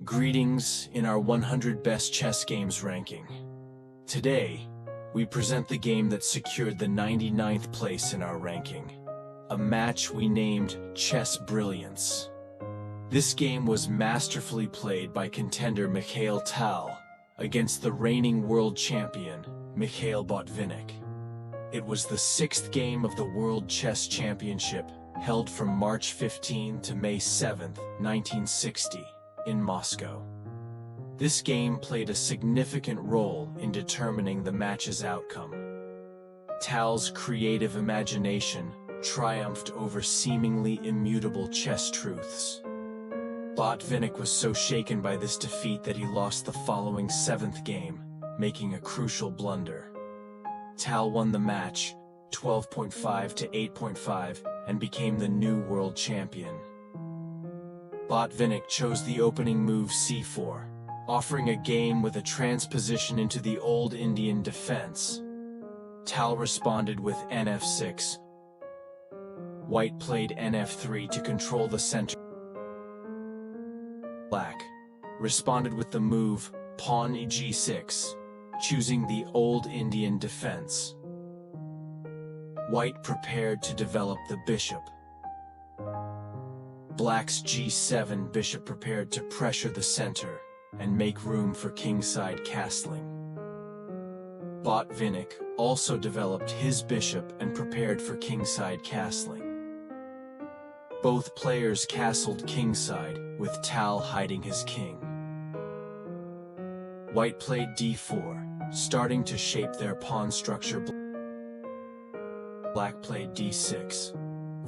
Greetings in our 100 Best Chess Games ranking. Today, we present the game that secured the 99th place in our ranking, a match we named Chess Brilliance. This game was masterfully played by contender Mikhail Tal against the reigning world champion, Mikhail Botvinnik. It was the sixth game of the World Chess Championship, held from March 15 to May 7, 1960. In Moscow. This game played a significant role in determining the match's outcome. Tal's creative imagination triumphed over seemingly immutable chess truths. Botvinnik was so shaken by this defeat that he lost the following seventh game, making a crucial blunder. Tal won the match, 12.5 to 8.5, and became the new world champion. Botvinnik chose the opening move c4, offering a game with a transposition into the old Indian defense. Tal responded with nf6. White played nf3 to control the center. Black responded with the move pawn g6, choosing the old Indian defense. White prepared to develop the bishop. Black's g7 bishop prepared to pressure the center and make room for kingside castling. Botvinnik also developed his bishop and prepared for kingside castling. Both players castled kingside, with Tal hiding his king. White played d4, starting to shape their pawn structure. Black played d6.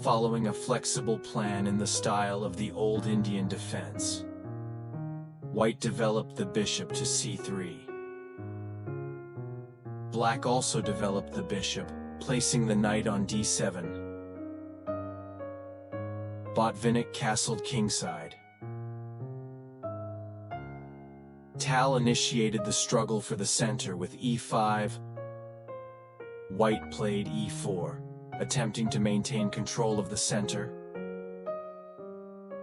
Following a flexible plan in the style of the old Indian defense. White developed the bishop to c3. Black also developed the bishop, placing the knight on d7. Botvinnik castled kingside. Tal initiated the struggle for the center with e5. White played e4. Attempting to maintain control of the center.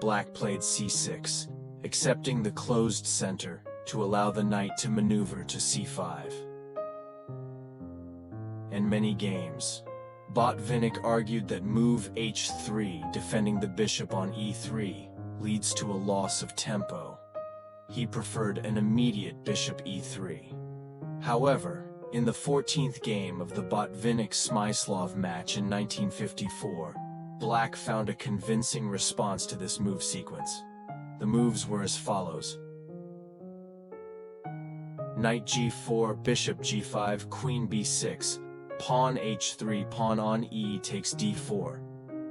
Black played c6, accepting the closed center to allow the knight to maneuver to c5. In many games, Botvinnik argued that move h3, defending the bishop on e3, leads to a loss of tempo. He preferred an immediate bishop e3. However, in the 14th game of the Botvinnik-Smyslov match in 1954, Black found a convincing response to this move sequence. The moves were as follows. Knight g4, bishop g5, queen b6, pawn h3, pawn on e takes d4,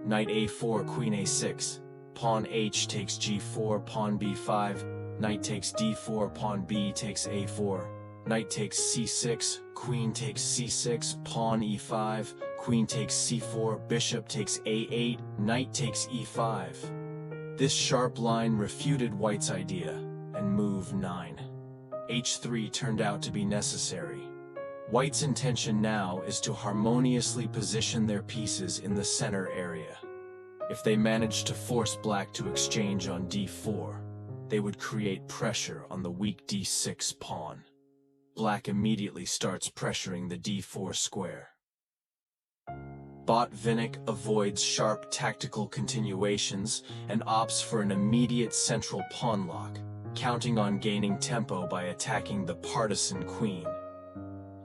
knight a4, queen a6, pawn h takes g4, pawn b5, knight takes d4, pawn b takes a4, knight takes c6, queen takes c6, pawn e5, queen takes c4, bishop takes a8, knight takes e5. This sharp line refuted White's idea, and move 9. h3 turned out to be necessary. White's intention now is to harmoniously position their pieces in the center area. If they managed to force Black to exchange on d4, they would create pressure on the weak d6 pawn. Black immediately starts pressuring the d4 square. Botvinnik avoids sharp tactical continuations and opts for an immediate central pawn lock, counting on gaining tempo by attacking the partisan queen.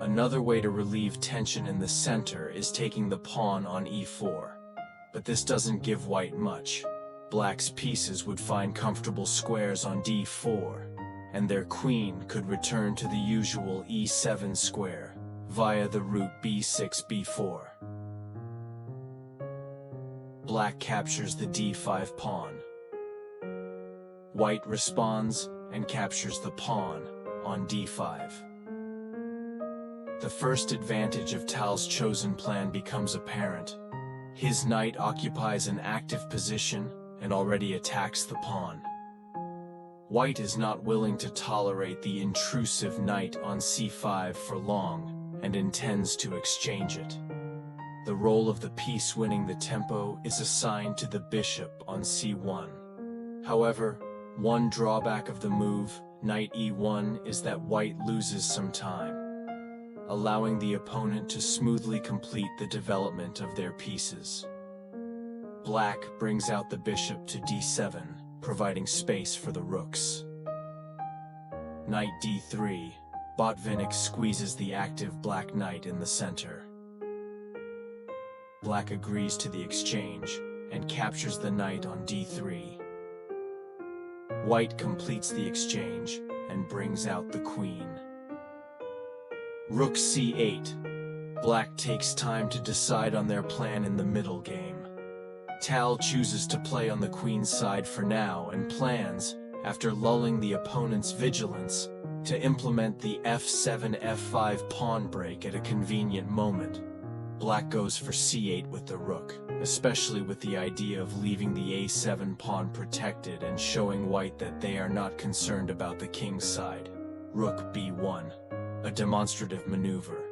Another way to relieve tension in the center is taking the pawn on e4, but this doesn't give White much. Black's pieces would find comfortable squares on d4, and their queen could return to the usual e7 square, via the route b6, b4. Black captures the d5 pawn. White responds and captures the pawn on d5. The first advantage of Tal's chosen plan becomes apparent. His knight occupies an active position and already attacks the pawn. White is not willing to tolerate the intrusive knight on c5 for long, and intends to exchange it. The role of the piece winning the tempo is assigned to the bishop on c1. However, One drawback of the move, knight e1, is that white loses some time, allowing the opponent to smoothly complete the development of their pieces. Black brings out the bishop to d7, providing space for the rooks. Knight d3, Botvinnik squeezes the active black knight in the center. Black agrees to the exchange and captures the knight on d3. White completes the exchange and brings out the queen. Rook c8. Black takes time to decide on their plan in the middle game. Tal chooses to play on the queen's side for now and plans, after lulling the opponent's vigilance, to implement the f7 f5 pawn break at a convenient moment. Black goes for c8 with the rook, especially with the idea of leaving the a7 pawn protected and showing white that they are not concerned about the king's side. Rook b1, a demonstrative maneuver.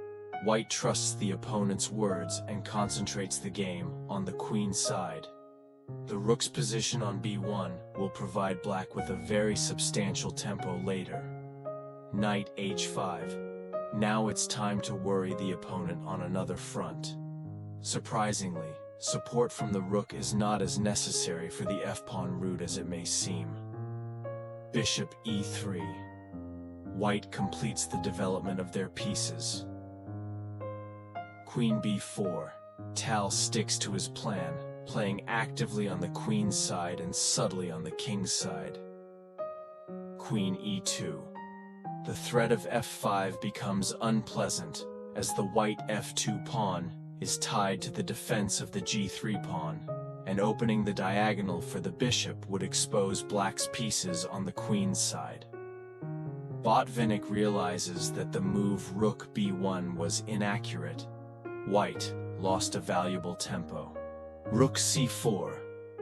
White trusts the opponent's words and concentrates the game on the queen's side. The rook's position on b1 will provide black with a very substantial tempo later. Knight h5. Now it's time to worry the opponent on another front. Surprisingly, support from the rook is not as necessary for the f-pawn route as it may seem. Bishop e3. White completes the development of their pieces. Queen b4. Tal sticks to his plan, playing actively on the queen's side and subtly on the king's side. Queen e2. The threat of f5 becomes unpleasant, as the white f2 pawn is tied to the defense of the g3 pawn, and opening the diagonal for the bishop would expose black's pieces on the queen's side. Botvinnik realizes that the move rook b1 was inaccurate. White lost a valuable tempo. Rook c4.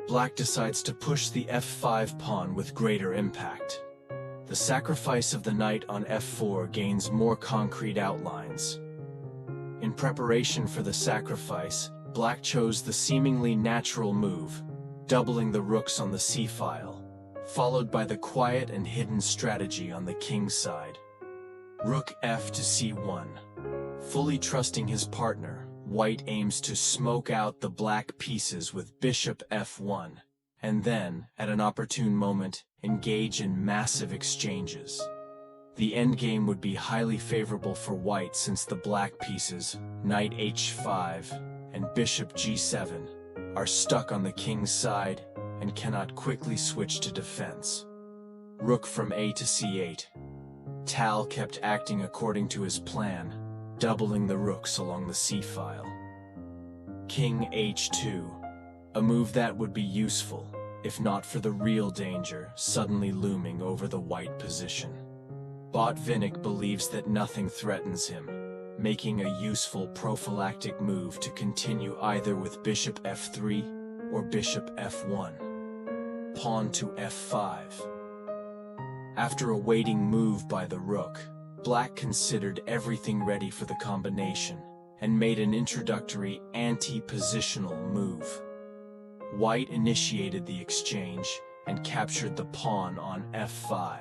Black decides to push the f5 pawn with greater impact. The sacrifice of the knight on f4 gains more concrete outlines. In preparation for the sacrifice, Black chose the seemingly natural move, doubling the rooks on the c-file, followed by the quiet and hidden strategy on the king's side. Rook f to c1. Fully trusting his partner, White aims to smoke out the black pieces with bishop f1, and then, at an opportune moment, engage in massive exchanges. The endgame would be highly favorable for white since the black pieces, knight h5 and bishop g7, are stuck on the king's side and cannot quickly switch to defense. Rook from a to c8. Tal kept acting according to his plan, doubling the rooks along the c-file. King h2, a move that would be useful, if not for the real danger suddenly looming over the white position. Botvinnik believes that nothing threatens him, making a useful prophylactic move to continue either with bishop f3 or bishop f1. Pawn to f5. After a waiting move by the rook, Black considered everything ready for the combination and made an introductory anti-positional move. White initiated the exchange and captured the pawn on f5.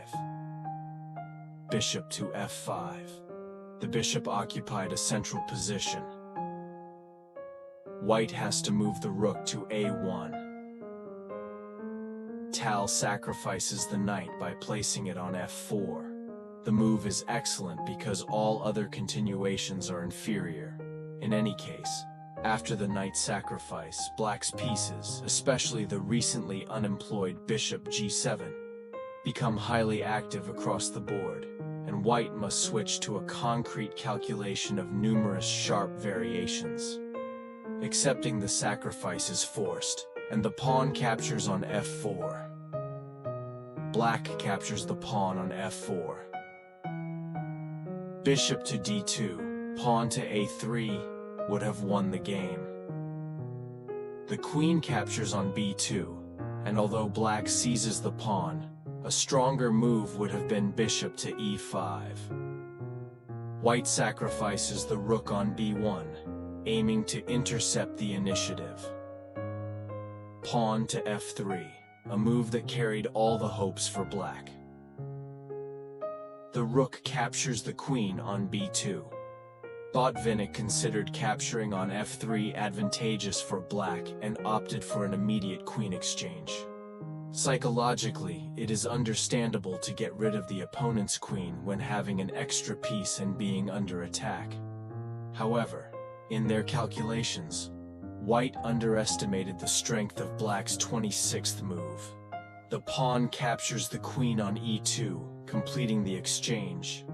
Bishop to f5. The bishop occupied a central position. White has to move the rook to a1. Tal sacrifices the knight by placing it on f4. The move is excellent because all other continuations are inferior. In any case, after the knight's sacrifice, Black's pieces, especially the recently unemployed bishop g7, become highly active across the board, and White must switch to a concrete calculation of numerous sharp variations. Accepting the sacrifice is forced, and the pawn captures on f4. Black captures the pawn on f4. Bishop to d2, pawn to a3 would have won the game. The queen captures on b2, and although Black seizes the pawn, a stronger move would have been bishop to e5. White sacrifices the rook on b1, aiming to intercept the initiative. Pawn to f3. a move that carried all the hopes for black. The rook captures the queen on b2. Botvinnik considered capturing on f3 advantageous for black and opted for an immediate queen exchange. Psychologically, it is understandable to get rid of the opponent's queen when having an extra piece and being under attack. However, in their calculations, white underestimated the strength of black's 26th move. The pawn captures the queen on e2, completing the exchange.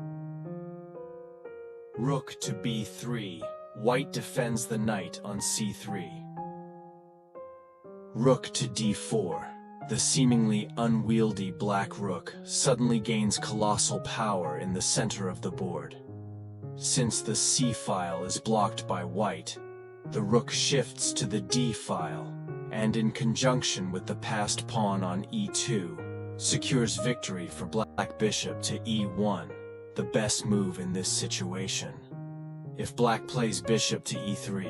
Rook to b3, white defends the knight on c3. Rook to d4. The seemingly unwieldy black rook suddenly gains colossal power in the center of the board. Since the c-file is blocked by white, the rook shifts to the d-file, and in conjunction with the passed pawn on e2, secures victory for black bishop to e1, the best move in this situation. If black plays bishop to e3,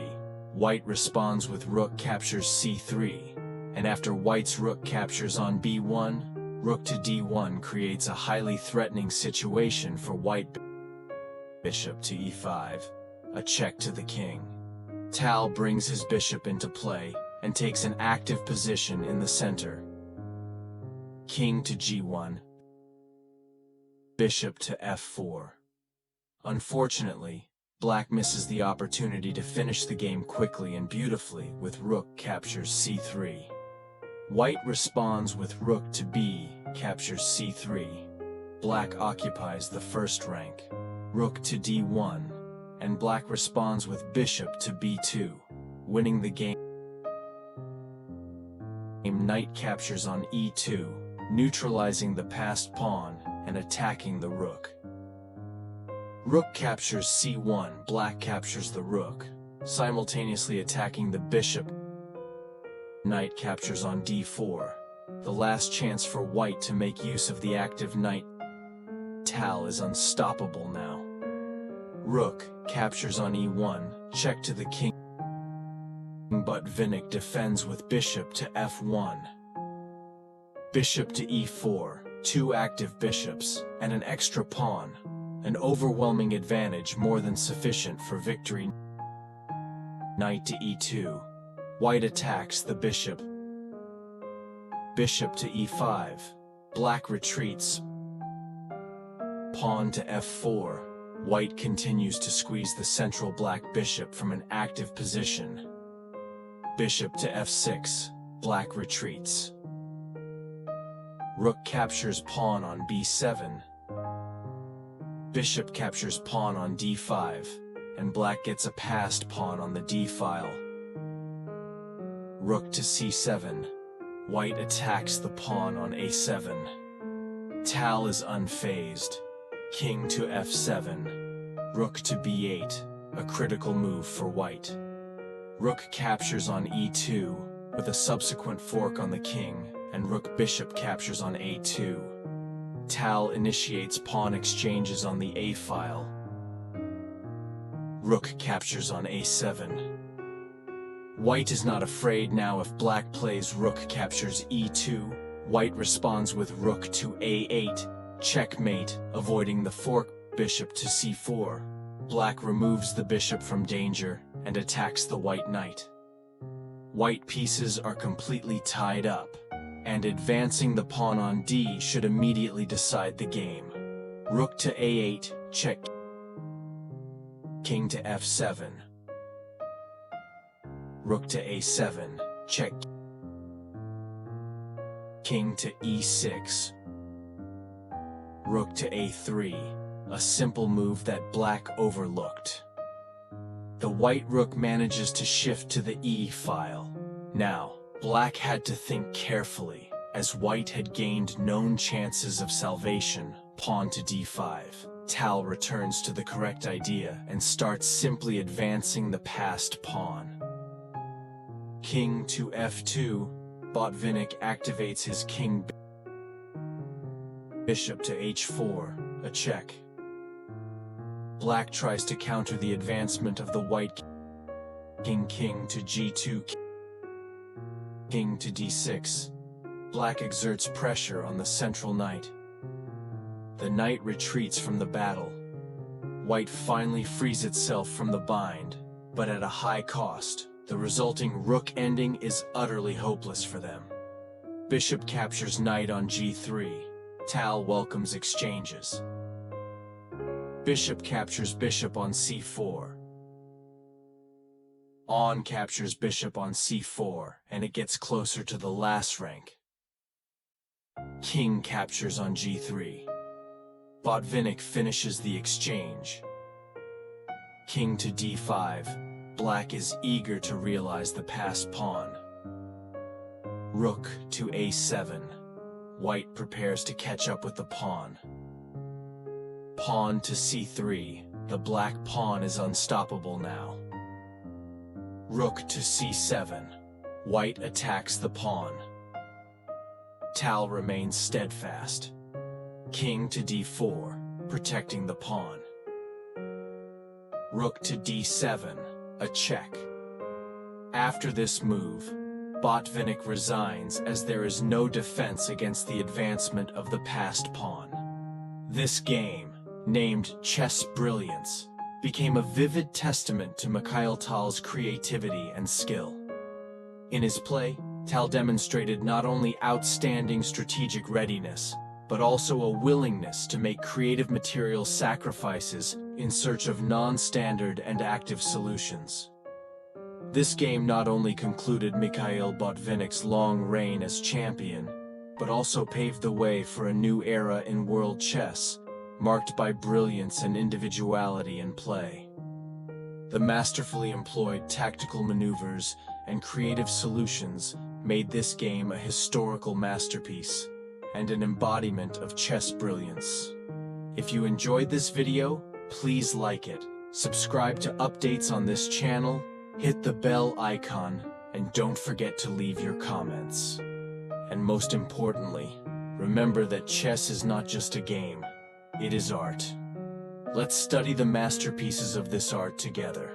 white responds with rook captures c3, and after white's rook captures on b1, rook to d1 creates a highly threatening situation for white. Bishop to e5, a check to the king. Tal brings his bishop into play and takes an active position in the center. King to g1, bishop to f4. Unfortunately, black misses the opportunity to finish the game quickly and beautifully with rook captures c3. White responds with rook to b, captures c3. Black occupies the first rank. Rook to d1, and black responds with bishop to b2, winning the game. Knight captures on e2, neutralizing the passed pawn and attacking the rook. Rook captures c1, black captures the rook, simultaneously attacking the bishop. Knight captures on d4, the last chance for white to make use of the active knight. Tal is unstoppable now. Rook captures on e1, check to the king. Botvinnik defends with bishop to f1. Bishop to e4, two active bishops, and an extra pawn. An overwhelming advantage more than sufficient for victory. Knight to e2. White attacks the bishop. Bishop to e5. Black retreats. Pawn to f4. White continues to squeeze the central black bishop from an active position. Bishop to f6. Black retreats. Rook captures pawn on b7. Bishop captures pawn on d5, and black gets a passed pawn on the d-file. Rook to c7. White attacks the pawn on a7. Tal is unfazed. King to f7. Rook to b8, a critical move for white. Rook captures on e2, with a subsequent fork on the king, and rook bishop captures on a2. Tal initiates pawn exchanges on the a-file. Rook captures on a7. White is not afraid now. If black plays rook captures e2, white responds with rook to a8, checkmate, avoiding the fork. Bishop to c4. Black removes the bishop from danger and attacks the white knight. White pieces are completely tied up, and advancing the pawn on d should immediately decide the game. Rook to a8, check. King to f7. Rook to a7, check. King to e6. Rook to a3, a simple move that black overlooked. The white rook manages to shift to the e-file. Now, black had to think carefully, as white had gained known chances of salvation. Pawn to d5. Tal returns to the correct idea and starts simply advancing the passed pawn. King to f2. Botvinnik activates his king. Bishop to h4, a check. Black tries to counter the advancement of the white king. King to g2. King to d6. Black exerts pressure on the central knight. The knight retreats from the battle. White finally frees itself from the bind, but at a high cost. The resulting rook ending is utterly hopeless for them. Bishop captures knight on g3. Tal welcomes exchanges. Bishop captures bishop on c4. Pawn captures bishop on c4, and it gets closer to the last rank. King captures on g3. Botvinnik finishes the exchange. King to d5. Black is eager to realize the passed pawn. Rook to a7. White prepares to catch up with the pawn. Pawn to c3. The black pawn is unstoppable now. Rook to c7. White attacks the pawn. Tal remains steadfast. King to d4, protecting the pawn. Rook to d7, a check. After this move, Botvinnik resigns as there is no defense against the advancement of the passed pawn. This game, named Chess Brilliance, became a vivid testament to Mikhail Tal's creativity and skill. In his play, Tal demonstrated not only outstanding strategic readiness, but also a willingness to make creative material sacrifices in search of non-standard and active solutions. This game not only concluded Mikhail Botvinnik's long reign as champion, but also paved the way for a new era in world chess, marked by brilliance and individuality in play. The masterfully employed tactical maneuvers and creative solutions made this game a historical masterpiece and an embodiment of chess brilliance. If you enjoyed this video, please like it, subscribe to updates on this channel, hit the bell icon, and don't forget to leave your comments. And most importantly, remember that chess is not just a game, it is art. Let's study the masterpieces of this art together.